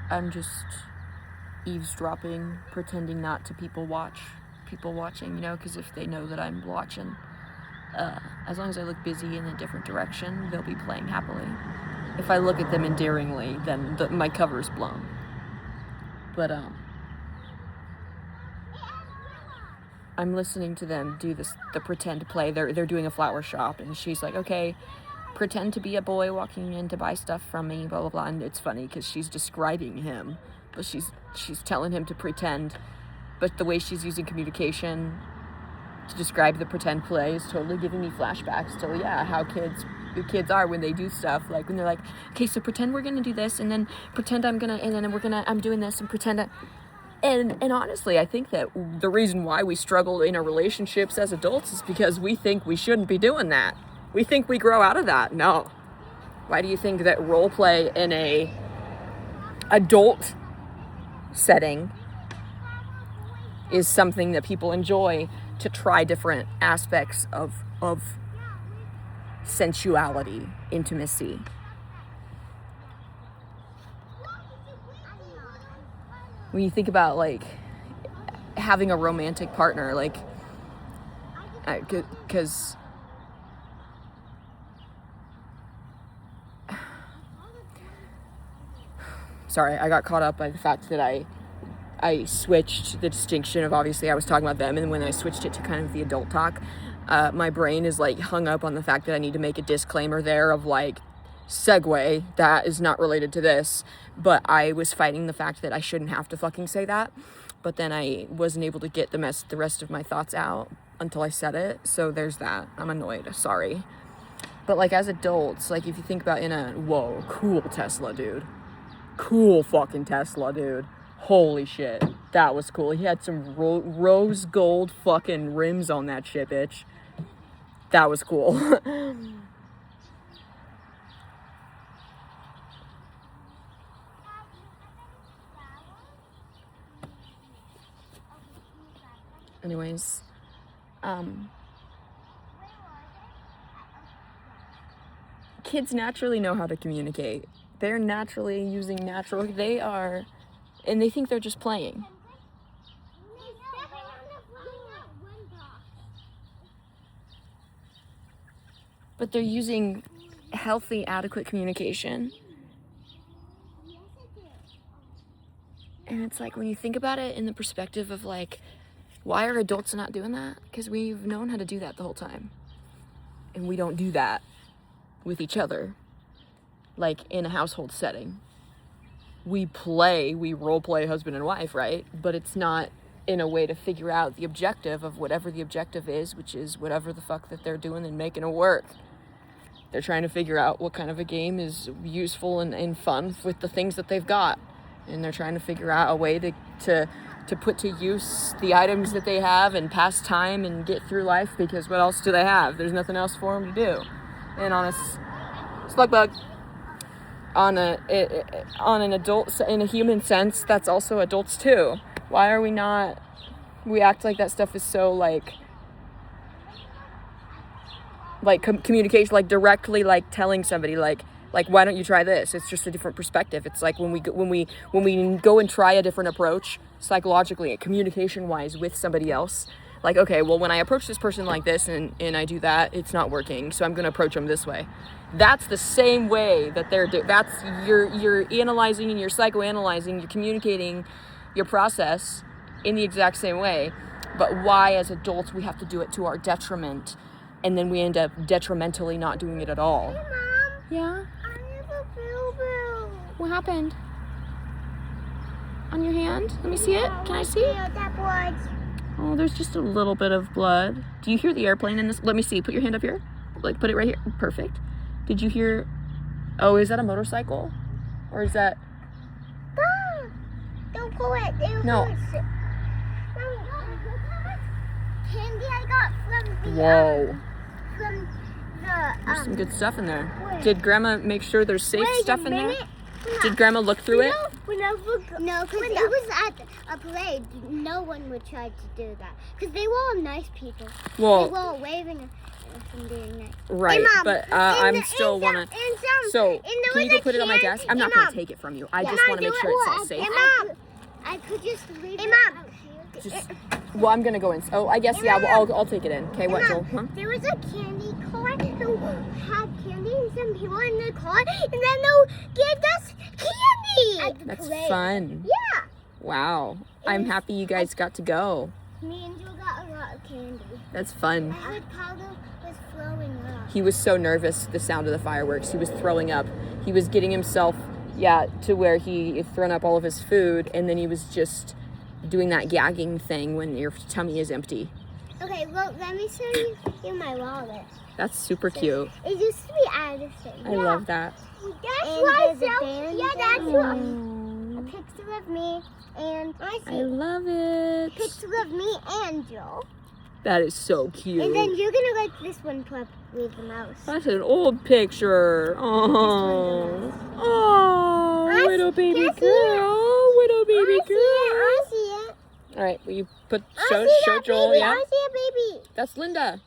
I'm just eavesdropping, pretending not to people watching, because if they know that I'm watching, as long as I look busy in a different direction, they'll be playing happily. If I look at them endearingly, then my cover's blown. But, I'm listening to them do the pretend play. They're doing a flower shop, and she's like, okay, pretend to be a boy walking in to buy stuff from me, blah, blah, blah. And it's funny because she's describing him, but she's telling him to pretend. But the way she's using communication to describe the pretend play is totally giving me flashbacks to, how kids are when they do stuff. Like when they're like, okay, so pretend we're going to do this, and then pretend I'm doing this, and pretend And honestly, I think that the reason why we struggle in our relationships as adults is because we think we shouldn't be doing that. We think we grow out of that. No. Why do you think that role play in a adult setting is something that people enjoy to try different aspects of sensuality, intimacy? When you think about, like, having a romantic partner, like, because sorry, I got caught up by the fact that I switched the distinction of, obviously I was talking about them, and when I switched it to kind of the adult talk, my brain is like hung up on the fact that I need to make a disclaimer there of like, segue, that is not related to this, but I was fighting the fact that I shouldn't have to fucking say that, but then I wasn't able to get the rest of my thoughts out until I said it, so there's that. I'm annoyed, sorry. But like as adults, like if you think about whoa, cool Tesla, dude. Cool fucking Tesla, dude. Holy shit, that was cool. He had some rose gold fucking rims on that shit, bitch. That was cool. Anyways, kids naturally know how to communicate. They're naturally using and they think they're just playing. But they're using healthy, adequate communication. And it's like, when you think about it in the perspective of like, why are adults not doing that? Because we've known how to do that the whole time. And we don't do that with each other, like in a household setting. We role play husband and wife, right? But it's not in a way to figure out the objective of whatever the objective is, which is whatever the fuck that they're doing and making it work. They're trying to figure out what kind of a game is useful and fun with the things that they've got. And they're trying to figure out a way to put to use the items that they have and pass time and get through life, because what else do they have? There's nothing else for them to do. And on a slug bug, on an adult, in a human sense, that's also adults too. Why are we act like that stuff is so like communication, like directly, like telling somebody like why don't you try this? It's just a different perspective. It's like when we go and try a different approach psychologically, communication wise, with somebody else, like, okay, well, when I approach this person like this and I do that, it's not working, so I'm going to approach them this way. That's the same way that that's you're analyzing and you're psychoanalyzing, you're communicating your process in the exact same way. But why, as adults, we have to do it to our detriment, and then we end up detrimentally not doing it at all. Hey, Mom. Yeah? I have a boo-boo. What happened? On your hand? Let me see it. Can I see it? That blood. Oh, there's just a little bit of blood. Do you hear the airplane in this? Let me see. Put your hand up here. Like, put it right here. Perfect. Did you hear? Oh, is that a motorcycle? Or is that? Mom, don't pull it. No. Candy I got from the. Whoa. From There's some good stuff in there. Where? Did Grandma make sure there's safe stuff in there? Minute. Did Grandma look through it? No, because it was at a parade. No one would try to do that. Because they were all nice people. Well, they were all waving and being nice. right, hey, Mom, but I'm still wanna. In some So, and there can you was go a put it on my can- desk? I'm not Hey, going Mom. to take it from you. I Yeah, just Mom, want to do make it. sure it's all safe. Hey, Mom, I could just leave it out here. Just, well, I'm going to go in. Oh, I guess, yeah, well, I'll take it in. Okay, what, Joel? Huh? There was a candy car who had candy and some people in the car, and then they gave us candy. At the That's parade. fun. Yeah. Wow. I'm happy you guys got to go. Me and Joe got a lot of candy. That's fun. I heard Paulo was throwing up. He was so nervous, the sound of the fireworks. He was throwing up. He was getting himself, to where he had thrown up all of his food, and then he was just doing that gagging thing when your tummy is empty. Okay, well, let me show you my wallet. That's super cute. It used to be Addison. I love that. That's And why there's a band yeah, that's what. Oh, A picture of me and I love it. picture of me and Joe. That is so cute. And then you're gonna like this one probably the most. That's an old picture. Oh, oh, I little baby can I see girl, little baby girl. I see it. All right, will you put I show see show that Joel? baby. Yeah, I see a baby. that's Linda.